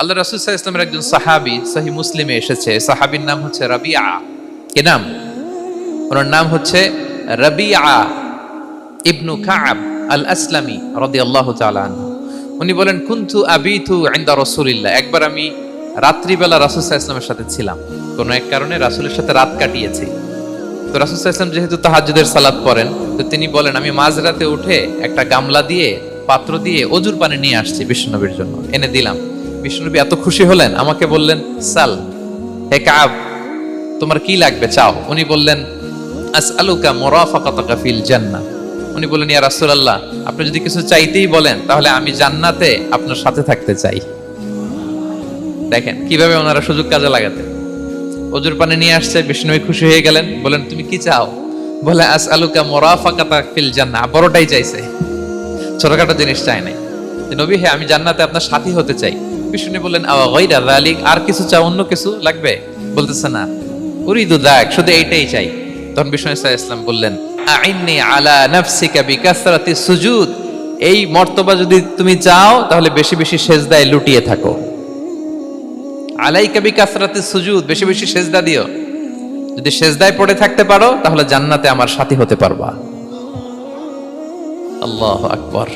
আল্লাহ রাসূল সাল্লাল্লাহু আলাইহি ওয়াসাল্লামের একজন সাহাবী সহিহ মুসলিমে এসেছে, সাহাবীর নাম হচ্ছে রাবিআ। কি নাম? ওনার নাম হচ্ছে রাবিআ ইবনু কাব আল আসলামি রাদিয়াল্লাহু তাআলা আনহু। উনি বলেন, কুনতু আবিতু ইনদা রাসূলিল্লাহ, একবার আমি রাত্রিবেলা রাসূল সাল্লাল্লাহু আলাইহি ওয়াসাল্লামের সাথে ছিলাম, কোন এক কারণে রাসূলের সাথে রাত কাটিয়েছি। তো রাসূল সাল্লাল্লাহু আলাইহি ওয়াসাল্লাম যেহেতু তাহাজ্জুদের সালাত পড়েন, তো তিনি বলেন, আমি মাঝরাতে উঠে একটা গামলা দিয়ে পাত্র দিয়ে অজুর পানি নিয়ে আসছি বিশ্বনবীর জন্য, এনে দিলাম। বিশ্বনবী এত খুশি হলেন, আমাকে বললেন, সাল হে কাব, তোমার কি লাগবে চাও। উনি বললেন, আসআলুকা মুরাফাকাতাকা ফিল জান্নাহ। উনি বললেন, ইয়া রাসূলুল্লাহ, আপনি যদি কিছু চাইতেই বলেন তাহলে আমি জান্নাতে আপনার সাথে থাকতে চাই। দেখেন কিভাবে ওনারা সুযোগ কাজে লাগাতে। অজুর পানি নিয়ে আসছে, বিষ্ণু খুশি হয়ে গেলেন, বলেন, তুমি কি চাও? বলে, আসআলুকা মুরাফাকাতাকা ফিল জান্নাহ। বড়টাই চাইছে, ছোটখাটো জিনিস চাই নাই। নবী, হে আমি জান্নাতে আপনার সাথী হতে চাই। বিষ্ণু বললেন, আওয়া গায়রা যালিক, আর কিছু চাও, অন্য কিছু লাগবে? বলতেছে, না, উরিদু যাক, শুধু এইটাই চাই। তখন বিষ্ণু সাল্লাল্লাহু আলাইহি ওয়াসাল্লাম বললেন, আইন্নি আলা নাফসিকা বিকাসরাতিস সুজুদ, এই মর্তবা যদি তুমি চাও তাহলে বেশি বেশি সেজদায় লুটিয়ে থাকো। আলাইকা বিকাসরাতিস সুজুদ, বেশি বেশি সেজদা দিও। যদি সেজদায় পড়ে থাকতে পারো তাহলে জান্নাতে আমার সাথী হতে পারবা। আল্লাহু আকবার।